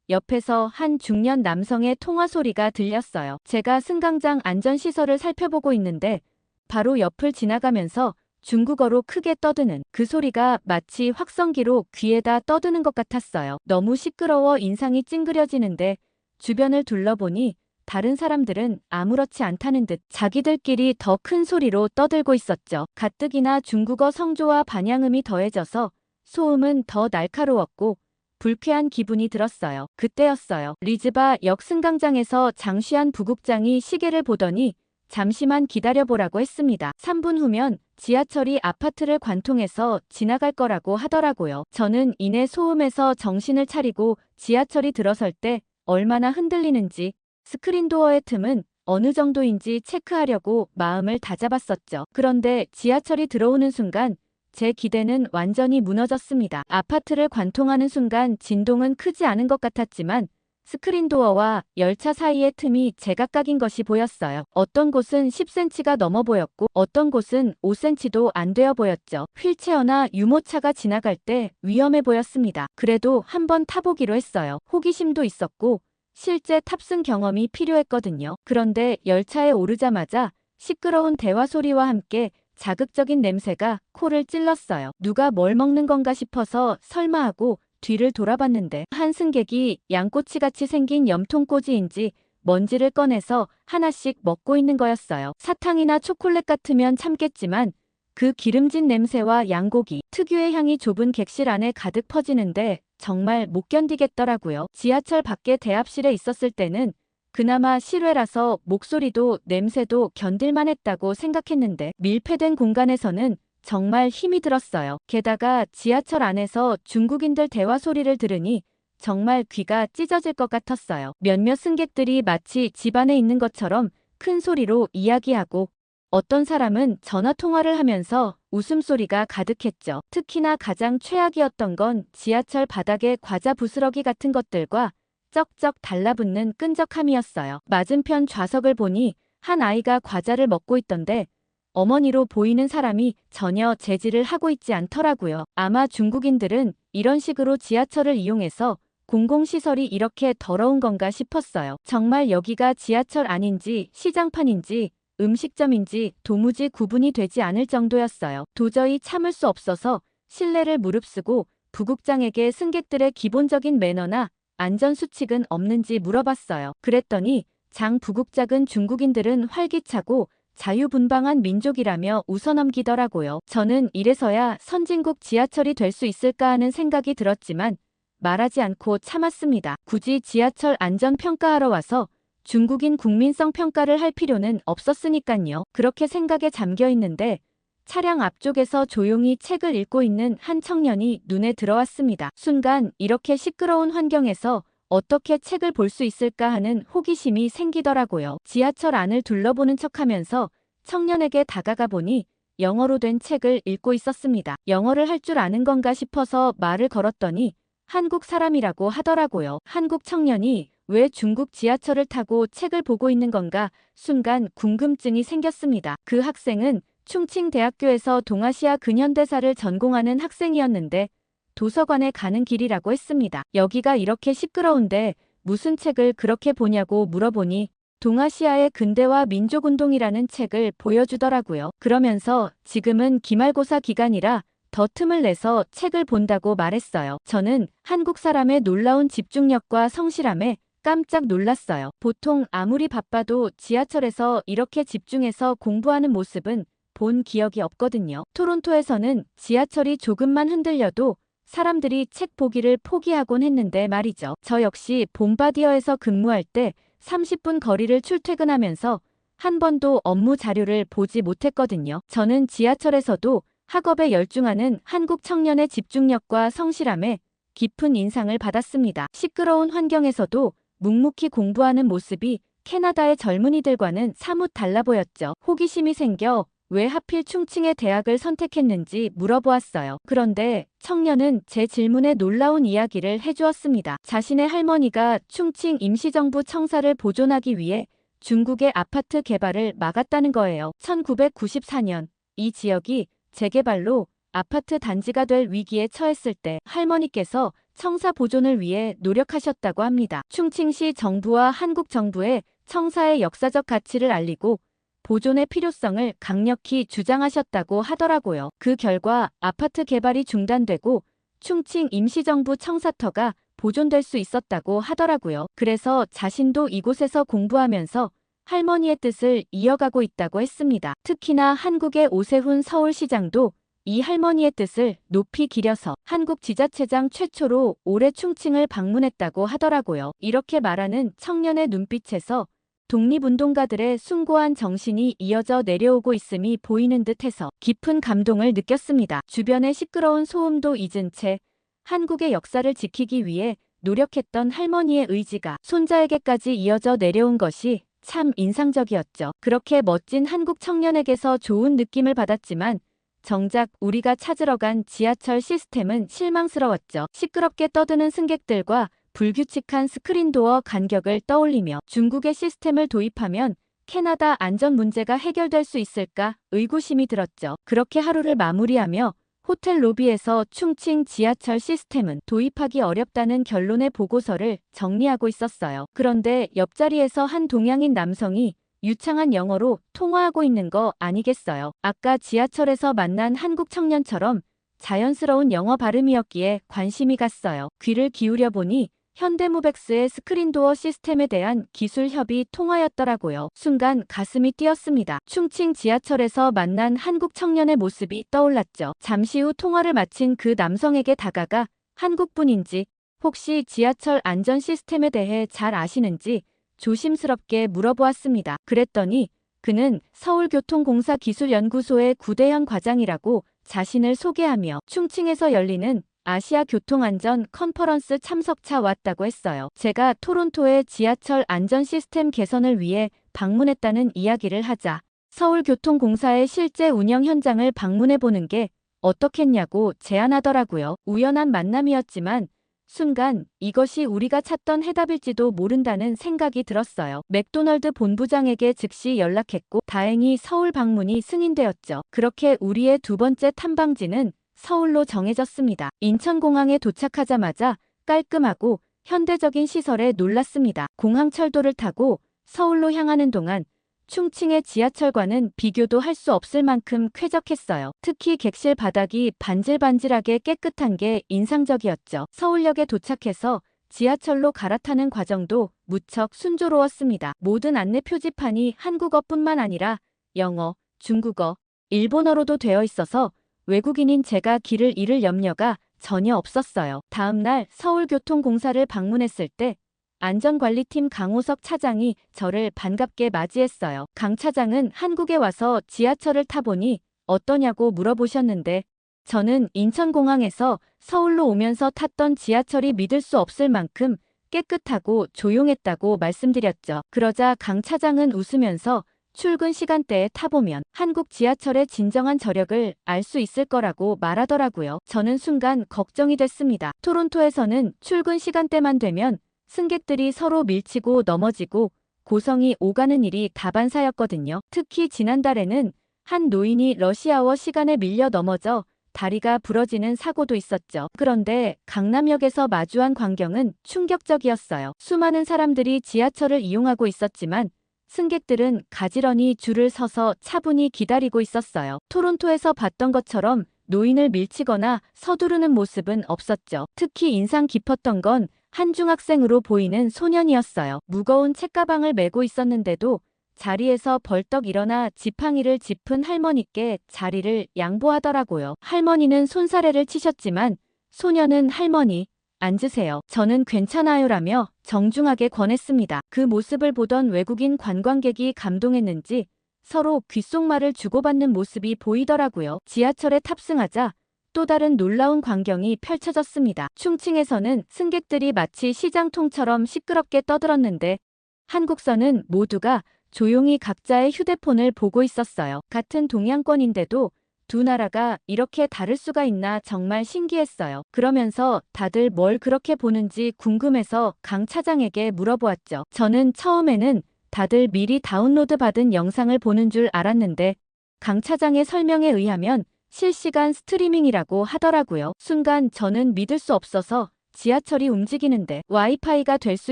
옆에서 한 중년 남성의 통화 소리가 들렸어요. 제가 승강장 안전시설을 살펴보고 있는데 바로 옆을 지나가면서 중국어로 크게 떠드는 그 소리가 마치 확성기로 귀에다 떠드는 것 같았어요. 너무 시끄러워 인상이 찡그려지는데 주변을 둘러보니 다른 사람들은 아무렇지 않다는 듯 자기들끼리 더 큰 소리로 떠들고 있었죠. 가뜩이나 중국어 성조와 반향음이 더해져서 소음은 더 날카로웠고 불쾌한 기분이 들었어요. 그때였어요. 리즈바 역 승강장에서 장시한 부국장이 시계를 보더니 잠시만 기다려보라고 했습니다. 3분 후면 지하철이 아파트를 관통해서 지나갈 거라고 하더라고요. 저는 이내 소음에서 정신을 차리고 지하철이 들어설 때 얼마나 흔들리는지 스크린도어의 틈은 어느 정도인지 체크하려고 마음을 다잡았었죠. 그런데 지하철이 들어오는 순간 제 기대는 완전히 무너졌습니다. 아파트를 관통하는 순간 진동은 크지 않은 것 같았지만 스크린도어와 열차 사이의 틈이 제각각인 것이 보였어요. 어떤 곳은 10cm가 넘어 보였고 어떤 곳은 5cm도 안 되어 보였죠. 휠체어나 유모차가 지나갈 때 위험해 보였습니다. 그래도 한번 타보기로 했어요. 호기심도 있었고 실제 탑승 경험이 필요했거든요. 그런데 열차에 오르자마자 시끄러운 대화 소리와 함께 자극적인 냄새가 코를 찔렀어요. 누가 뭘 먹는 건가 싶어서 설마 하고 뒤를 돌아봤는데 한 승객이 양꼬치같이 생긴 염통꼬지인지 먼지를 꺼내서 하나씩 먹고 있는 거였어요. 사탕이나 초콜릿 같으면 참겠지만 그 기름진 냄새와 양고기 특유의 향이 좁은 객실 안에 가득 퍼지는데 정말 못 견디겠더라고요. 지하철 밖에 대합실에 있었을 때는 그나마 실외라서 목소리도 냄새도 견딜만 했다고 생각했는데 밀폐된 공간에서는 정말 힘이 들었어요. 게다가 지하철 안에서 중국인들 대화 소리를 들으니 정말 귀가 찢어질 것 같았어요. 몇몇 승객들이 마치 집안에 있는 것처럼 큰 소리로 이야기하고 어떤 사람은 전화 통화를 하면서 웃음소리가 가득했죠. 특히나 가장 최악이었던 건 지하철 바닥에 과자 부스러기 같은 것들과 쩍쩍 달라붙는 끈적함이었어요. 맞은편 좌석을 보니 한 아이가 과자를 먹고 있던데 어머니로 보이는 사람이 전혀 제지를 하고 있지 않더라고요. 아마 중국인들은 이런 식으로 지하철을 이용해서 공공시설이 이렇게 더러운 건가 싶었어요. 정말 여기가 지하철 아닌지 시장판인지 음식점인지 도무지 구분이 되지 않을 정도였어요. 도저히 참을 수 없어서 실례를 무릅쓰고 부국장에게 승객들의 기본적인 매너나 안전수칙은 없는지 물어봤어요. 그랬더니 장 부국장은 중국인들은 활기차고 자유분방한 민족이라며 웃어넘기더라고요. 저는 이래서야 선진국 지하철이 될 수 있을까 하는 생각이 들었지만 말하지 않고 참았습니다. 굳이 지하철 안전평가하러 와서 중국인 국민성 평가를 할 필요는 없었으니깐요. 그렇게 생각에 잠겨 있는데 차량 앞쪽에서 조용히 책을 읽고 있는 한 청년이 눈에 들어왔습니다. 순간 이렇게 시끄러운 환경에서 어떻게 책을 볼 수 있을까 하는 호기심이 생기더라고요. 지하철 안을 둘러보는 척하면서 청년에게 다가가 보니 영어로 된 책을 읽고 있었습니다. 영어를 할 줄 아는 건가 싶어서 말을 걸었더니 한국 사람이라고 하더라고요. 한국 청년이 왜 중국 지하철을 타고 책을 보고 있는 건가 순간 궁금증이 생겼습니다. 그 학생은 충칭대학교에서 동아시아 근현대사를 전공하는 학생이었는데 도서관에 가는 길이라고 했습니다. 여기가 이렇게 시끄러운데 무슨 책을 그렇게 보냐고 물어보니 동아시아의 근대화 민족운동이라는 책을 보여주더라고요. 그러면서 지금은 기말고사 기간이라 더 틈을 내서 책을 본다고 말했어요. 저는 한국 사람의 놀라운 집중력과 성실함에 깜짝 놀랐어요. 보통 아무리 바빠도 지하철에서 이렇게 집중해서 공부하는 모습은 본 기억이 없거든요. 토론토에서는 지하철이 조금만 흔들려도 사람들이 책 보기를 포기하곤 했는데 말이죠. 저 역시 봄바디어에서 근무할 때 30분 거리를 출퇴근하면서 한 번도 업무 자료를 보지 못했거든요. 저는 지하철에서도 학업에 열중하는 한국 청년의 집중력과 성실함에 깊은 인상을 받았습니다. 시끄러운 환경에서도 묵묵히 공부하는 모습이 캐나다의 젊은이들과는 사뭇 달라 보였죠. 호기심이 생겨 왜 하필 충칭의 대학을 선택했는지 물어보았어요. 그런데 청년은 제 질문에 놀라운 이야기를 해주었습니다. 자신의 할머니가 충칭 임시정부 청사를 보존하기 위해 중국의 아파트 개발을 막았다는 거예요. 1994년 이 지역이 재개발로 아파트 단지가 될 위기에 처했을 때 할머니께서 청사 보존을 위해 노력하셨다고 합니다. 충칭시 정부와 한국 정부에 청사의 역사적 가치를 알리고 보존의 필요성을 강력히 주장하셨다고 하더라고요. 그 결과 아파트 개발이 중단되고 충칭 임시정부 청사터가 보존될 수 있었다고 하더라고요. 그래서 자신도 이곳에서 공부하면서 할머니의 뜻을 이어가고 있다고 했습니다. 특히나 한국의 오세훈 서울시장도 이 할머니의 뜻을 높이 기려서 한국 지자체장 최초로 올해 충칭을 방문했다고 하더라고요. 이렇게 말하는 청년의 눈빛에서 독립운동가들의 숭고한 정신이 이어져 내려오고 있음이 보이는 듯해서 깊은 감동을 느꼈습니다. 주변의 시끄러운 소음도 잊은 채 한국의 역사를 지키기 위해 노력했던 할머니의 의지가 손자에게까지 이어져 내려온 것이 참 인상적이었죠. 그렇게 멋진 한국 청년에게서 좋은 느낌을 받았지만 정작 우리가 찾으러 간 지하철 시스템은 실망스러웠죠. 시끄럽게 떠드는 승객들과 불규칙한 스크린도어 간격을 떠올리며 중국의 시스템을 도입하면 캐나다 안전 문제가 해결될 수 있을까 의구심이 들었죠. 그렇게 하루를 마무리하며 호텔 로비에서 충칭 지하철 시스템은 도입하기 어렵다는 결론의 보고서를 정리하고 있었어요. 그런데 옆자리에서 한 동양인 남성이 유창한 영어로 통화하고 있는 거 아니겠어요? 아까 지하철에서 만난 한국 청년처럼 자연스러운 영어 발음이었기에 관심이 갔어요. 귀를 기울여 보니 현대무백스의 스크린도어 시스템에 대한 기술 협의 통화였더라고요. 순간 가슴이 뛰었습니다. 충칭 지하철에서 만난 한국 청년의 모습이 떠올랐죠. 잠시 후 통화를 마친 그 남성에게 다가가 한국분인지 혹시 지하철 안전 시스템에 대해 잘 아시는지 조심스럽게 물어보았습니다. 그랬더니 그는 서울교통공사 기술연구소의 구대현 과장이라고 자신을 소개하며 충칭에서 열리는 아시아 교통안전 컨퍼런스 참석차 왔다고 했어요. 제가 토론토의 지하철 안전 시스템 개선을 위해 방문했다는 이야기를 하자 서울교통공사의 실제 운영 현장을 방문해보는 게 어떻겠냐고 제안하더라고요. 우연한 만남이었지만 순간 이것이 우리가 찾던 해답일지도 모른다는 생각이 들었어요. 맥도널드 본부장에게 즉시 연락했고 다행히 서울 방문이 승인되었죠. 그렇게 우리의 두 번째 탐방지는 서울로 정해졌습니다. 인천공항에 도착하자마자 깔끔하고 현대적인 시설에 놀랐습니다. 공항철도를 타고 서울로 향하는 동안 충칭의 지하철과는 비교도 할 수 없을 만큼 쾌적했어요. 특히 객실 바닥이 반질반질하게 깨끗한 게 인상적이었죠. 서울역에 도착해서 지하철로 갈아타는 과정도 무척 순조로웠습니다. 모든 안내 표지판이 한국어뿐만 아니라 영어, 중국어, 일본어로도 되어 있어서 외국인인 제가 길을 잃을 염려가 전혀 없었어요. 다음 날 서울교통공사를 방문했을 때 안전관리팀 강호석 차장이 저를 반갑게 맞이했어요. 강 차장은 한국에 와서 지하철을 타보니 어떠냐고 물어보셨는데 저는 인천공항에서 서울로 오면서 탔던 지하철이 믿을 수 없을 만큼 깨끗하고 조용했다고 말씀드렸죠. 그러자 강 차장은 웃으면서 출근 시간대에 타보면 한국 지하철의 진정한 저력을 알 수 있을 거라고 말하더라고요. 저는 순간 걱정이 됐습니다. 토론토에서는 출근 시간대만 되면 승객들이 서로 밀치고 넘어지고 고성이 오가는 일이 다반사였거든요. 특히 지난달에는 한 노인이 러시아워 시간에 밀려 넘어져 다리가 부러지는 사고도 있었죠. 그런데 강남역에서 마주한 광경은 충격적이었어요. 수많은 사람들이 지하철을 이용하고 있었지만 승객들은 가지런히 줄을 서서 차분히 기다리고 있었어요. 토론토에서 봤던 것처럼 노인을 밀치거나 서두르는 모습은 없었죠. 특히 인상 깊었던 건 한 중학생으로 보이는 소년이었어요. 무거운 책가방을 메고 있었는데도 자리에서 벌떡 일어나 지팡이를 짚은 할머니께 자리를 양보하더라고요. 할머니는 손사래를 치셨지만 소년은 할머니, 앉으세요. 저는 괜찮아요라며 정중하게 권했습니다. 그 모습을 보던 외국인 관광객이 감동했는지 서로 귓속말을 주고받는 모습이 보이더라고요. 지하철에 탑승하자 또 다른 놀라운 광경이 펼쳐졌습니다. 충칭에서는 승객들이 마치 시장통처럼 시끄럽게 떠들었는데 한국선은 모두가 조용히 각자의 휴대폰을 보고 있었어요. 같은 동양권인데도 두 나라가 이렇게 다를 수가 있나 정말 신기했어요. 그러면서 다들 뭘 그렇게 보는지 궁금해서 강 차장에게 물어보았죠. 저는 처음에는 다들 미리 다운로드 받은 영상을 보는 줄 알았는데 강 차장의 설명에 의하면 실시간 스트리밍이라고 하더라고요. 순간 저는 믿을 수 없어서 지하철이 움직이는데 와이파이가 될 수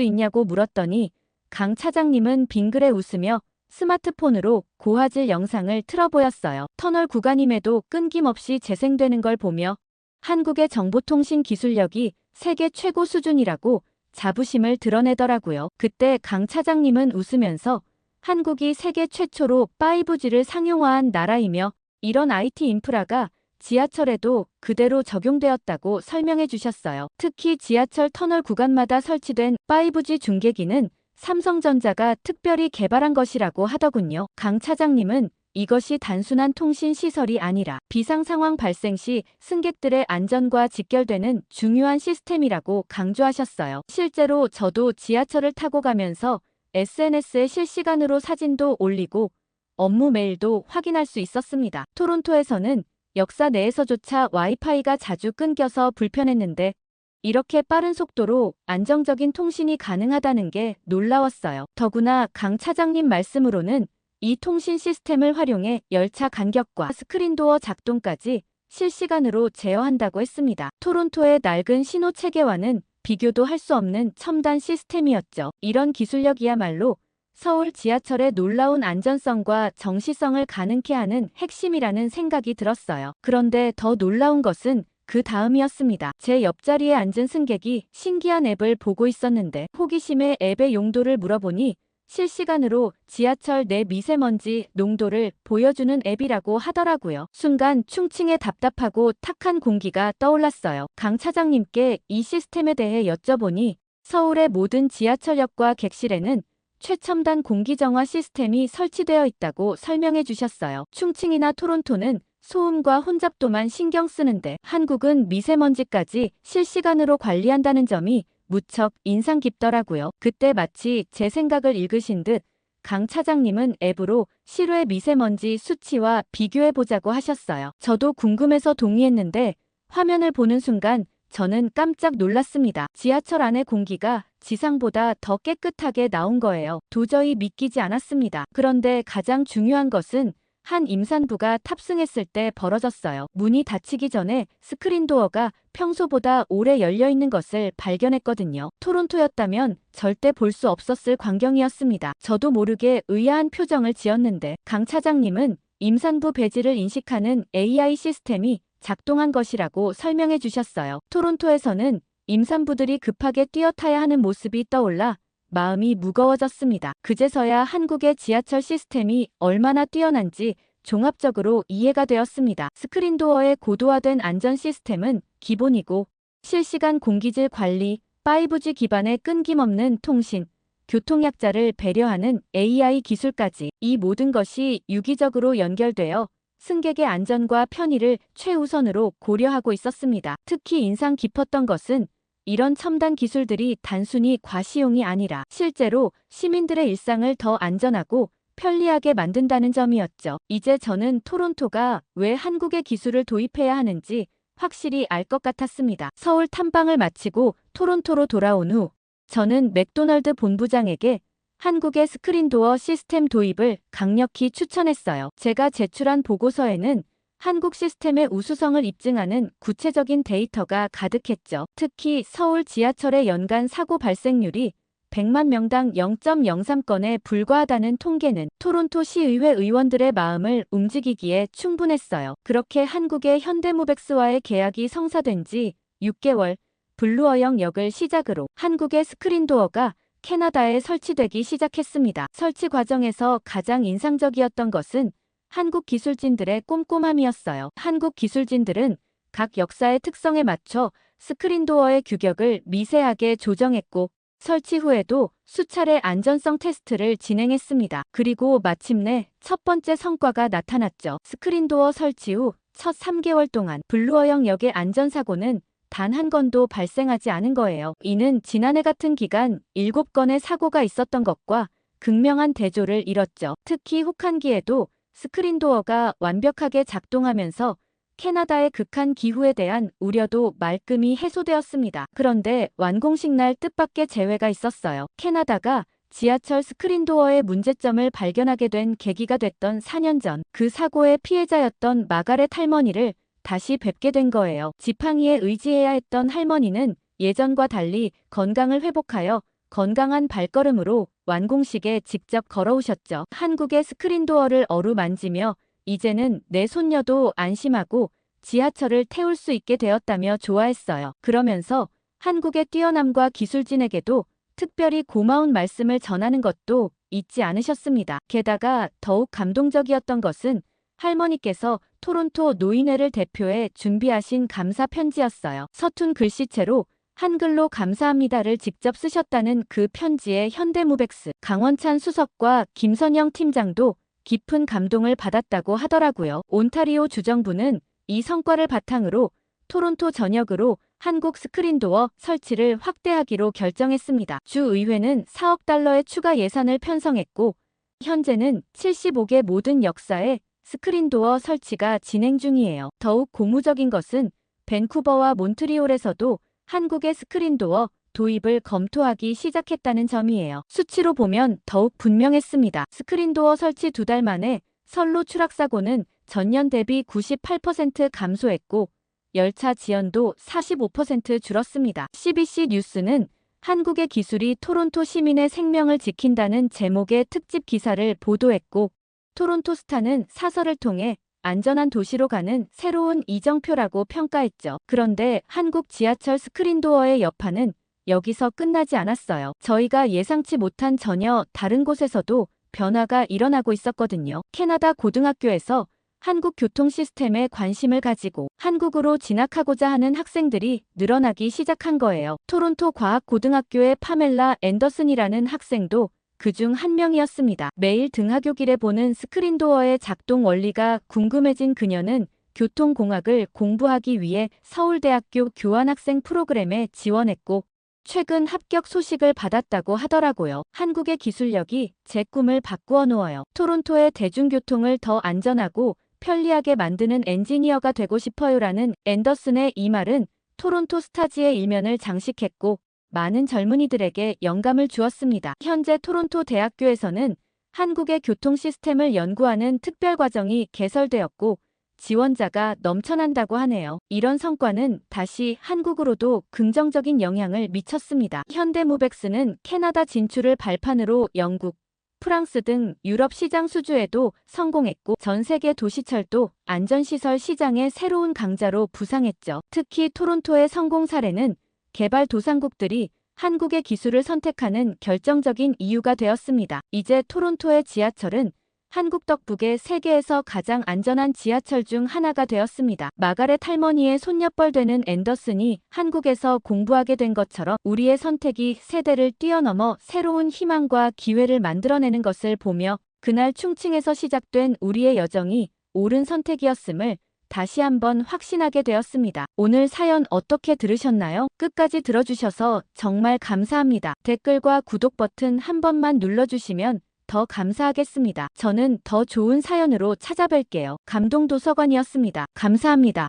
있냐고 물었더니 강 차장님은 빙그레 웃으며 스마트폰으로 고화질 영상을 틀어 보였어요. 터널 구간임에도 끊김없이 재생되는 걸 보며 한국의 정보통신 기술력이 세계 최고 수준이라고 자부심을 드러내더라고요. 그때 강 차장님은 웃으면서 한국이 세계 최초로 5G를 상용화한 나라이며 이런 IT 인프라가 지하철에도 그대로 적용되었다고 설명해 주셨어요. 특히 지하철 터널 구간마다 설치된 5G 중계기는 삼성전자가 특별히 개발한 것이라고 하더군요. 강 차장님은 이것이 단순한 통신 시설이 아니라 비상 상황 발생 시 승객들의 안전과 직결되는 중요한 시스템이라고 강조하셨어요. 실제로 저도 지하철을 타고 가면서 SNS에 실시간으로 사진도 올리고 업무 메일도 확인할 수 있었습니다. 토론토에서는 역사 내에서조차 와이파이가 자주 끊겨서 불편했는데 이렇게 빠른 속도로 안정적인 통신이 가능하다는 게 놀라웠어요. 더구나 강 차장님 말씀으로는 이 통신 시스템을 활용해 열차 간격과 스크린도어 작동까지 실시간으로 제어한다고 했습니다. 토론토의 낡은 신호 체계와는 비교도 할 수 없는 첨단 시스템이었죠. 이런 기술력이야말로 서울 지하철의 놀라운 안전성과 정시성을 가능케 하는 핵심이라는 생각이 들었어요. 그런데 더 놀라운 것은 그 다음이었습니다. 제 옆자리에 앉은 승객이 신기한 앱을 보고 있었는데 호기심에 앱의 용도를 물어보니 실시간으로 지하철 내 미세먼지 농도를 보여주는 앱이라고 하더라고요. 순간 충칭에 답답하고 탁한 공기가 떠올랐어요. 강 차장님께 이 시스템에 대해 여쭤보니 서울의 모든 지하철역과 객실에는 최첨단 공기정화 시스템이 설치되어 있다고 설명해 주셨어요. 충칭이나 토론토는 소음과 혼잡도만 신경 쓰는데 한국은 미세먼지까지 실시간으로 관리한다는 점이 무척 인상 깊더라고요. 그때 마치 제 생각을 읽으신 듯 강 차장님은 앱으로 실외 미세먼지 수치와 비교해보자고 하셨어요. 저도 궁금해서 동의했는데 화면을 보는 순간 저는 깜짝 놀랐습니다. 지하철 안의 공기가 지상보다 더 깨끗하게 나온 거예요. 도저히 믿기지 않았습니다. 그런데 가장 중요한 것은 한 임산부가 탑승했을 때 벌어졌어요. 문이 닫히기 전에 스크린도어가 평소보다 오래 열려있는 것을 발견했거든요. 토론토였다면 절대 볼 수 없었을 광경이었습니다. 저도 모르게 의아한 표정을 지었는데 강 차장님은 임산부 배지를 인식하는 AI 시스템이 작동한 것이라고 설명해 주셨어요. 토론토에서는 임산부들이 급하게 뛰어타야 하는 모습이 떠올라 마음이 무거워졌습니다. 그제서야 한국의 지하철 시스템이 얼마나 뛰어난지 종합적으로 이해가 되었습니다. 스크린도어의 고도화된 안전 시스템은 기본이고 실시간 공기질 관리, 5G 기반의 끊김없는 통신, 교통약자를 배려하는 AI 기술까지 이 모든 것이 유기적으로 연결되어 승객의 안전과 편의를 최우선으로 고려하고 있었습니다. 특히 인상 깊었던 것은 이런 첨단 기술들이 단순히 과시용이 아니라 실제로 시민들의 일상을 더 안전하고 편리하게 만든다는 점이었죠. 이제 저는 토론토가 왜 한국의 기술을 도입해야 하는지 확실히 알 것 같았습니다. 서울 탐방을 마치고 토론토로 돌아온 후 저는 맥도날드 본부장에게 한국의 스크린도어 시스템 도입을 강력히 추천했어요. 제가 제출한 보고서에는 한국 시스템의 우수성을 입증하는 구체적인 데이터가 가득했죠. 특히 서울 지하철의 연간 사고 발생률이 100만 명당 0.03건에 불과하다는 통계는 토론토 시의회 의원들의 마음을 움직이기에 충분했어요. 그렇게 한국의 현대모백스와의 계약이 성사된 지 6개월, 블루어영 역을 시작으로 한국의 스크린도어가 캐나다에 설치되기 시작했습니다. 설치 과정에서 가장 인상적이었던 것은 한국 기술진들의 꼼꼼함이었어요. 한국 기술진들은 각 역사의 특성에 맞춰 스크린도어의 규격을 미세하게 조정했고 설치 후에도 수차례 안전성 테스트를 진행했습니다. 그리고 마침내 첫 번째 성과가 나타났죠. 스크린도어 설치 후 첫 3개월 동안 블루어영 역의 안전사고는 단 한 건도 발생하지 않은 거예요. 이는 지난해 같은 기간 7건의 사고가 있었던 것과 극명한 대조를 이뤘죠. 특히 혹한기에도 스크린도어가 완벽하게 작동하면서 캐나다의 극한 기후에 대한 우려도 말끔히 해소되었습니다. 그런데 완공식 날 뜻밖의 재회가 있었어요. 캐나다가 지하철 스크린도어의 문제점을 발견하게 된 계기가 됐던 4년 전, 그 사고의 피해자였던 마가렛 할머니를 다시 뵙게 된 거예요. 지팡이에 의지해야 했던 할머니는 예전과 달리 건강을 회복하여 건강한 발걸음으로 완공식에 직접 걸어오셨죠. 한국의 스크린도어를 어루만지며 이제는 내 손녀도 안심하고 지하철을 태울 수 있게 되었다며 좋아했어요. 그러면서 한국의 뛰어남과 기술진에게도 특별히 고마운 말씀을 전하는 것도 잊지 않으셨습니다. 게다가 더욱 감동적이었던 것은 할머니께서 토론토 노인회를 대표해 준비하신 감사 편지였어요. 서툰 글씨체로 한글로 감사합니다를 직접 쓰셨다는 그 편지에 현대무백스 강원찬 수석과 김선영 팀장도 깊은 감동을 받았다고 하더라고요. 온타리오 주정부는 이 성과를 바탕으로 토론토 전역으로 한국 스크린도어 설치를 확대하기로 결정했습니다. 주의회는 4억 달러의 추가 예산을 편성했고 현재는 75개 모든 역사에 스크린도어 설치가 진행 중이에요. 더욱 고무적인 것은 밴쿠버와 몬트리올에서도 한국의 스크린도어 도입을 검토하기 시작했다는 점이에요. 수치로 보면 더욱 분명했습니다. 스크린도어 설치 2달 만에 선로 추락사고는 전년 대비 98% 감소했고 열차 지연도 45% 줄었습니다. CBC 뉴스는 한국의 기술이 토론토 시민의 생명을 지킨다는 제목의 특집 기사를 보도했고 토론토 스타는 사설을 통해 안전한 도시로 가는 새로운 이정표라고 평가했죠. 그런데 한국 지하철 스크린도어의 여파는 여기서 끝나지 않았어요. 저희가 예상치 못한 전혀 다른 곳에서도 변화가 일어나고 있었거든요. 캐나다 고등학교에서 한국 교통 시스템에 관심을 가지고 한국으로 진학하고자 하는 학생들이 늘어나기 시작한 거예요. 토론토 과학고등학교의 파멜라 앤더슨이라는 학생도 그중 한 명이었습니다. 매일 등하교길에 보는 스크린도어의 작동 원리가 궁금해진 그녀는 교통공학을 공부하기 위해 서울대학교 교환학생 프로그램에 지원했고 최근 합격 소식을 받았다고 하더라고요. 한국의 기술력이 제 꿈을 바꾸어 놓아요. 토론토의 대중교통을 더 안전하고 편리하게 만드는 엔지니어가 되고 싶어요라는 앤더슨의 이 말은 토론토 스타즈의 일면을 장식했고 많은 젊은이들에게 영감을 주었습니다. 현재 토론토 대학교에서는 한국의 교통 시스템을 연구하는 특별과정이 개설되었고 지원자가 넘쳐난다고 하네요. 이런 성과는 다시 한국으로도 긍정적인 영향을 미쳤습니다. 현대무백스는 캐나다 진출을 발판으로 영국, 프랑스 등 유럽 시장 수주에도 성공했고 전 세계 도시철도 안전시설 시장의 새로운 강자로 부상했죠. 특히 토론토의 성공 사례는 개발도상국들이 한국의 기술을 선택하는 결정적인 이유가 되었습니다. 이제 토론토의 지하철은 한국 덕분에 세계에서 가장 안전한 지하철 중 하나가 되었습니다. 마가렛 할머니의 손녀뻘 되는 앤더슨이 한국에서 공부하게 된 것처럼 우리의 선택이 세대를 뛰어넘어 새로운 희망과 기회를 만들어내는 것을 보며 그날 충칭에서 시작된 우리의 여정이 옳은 선택이었음을 다시 한번 확신하게 되었습니다. 오늘 사연 어떻게 들으셨나요? 끝까지 들어주셔서 정말 감사합니다. 댓글과 구독 버튼 한 번만 눌러주시면 더 감사하겠습니다. 저는 더 좋은 사연으로 찾아뵐게요. 감동도서관이었습니다. 감사합니다.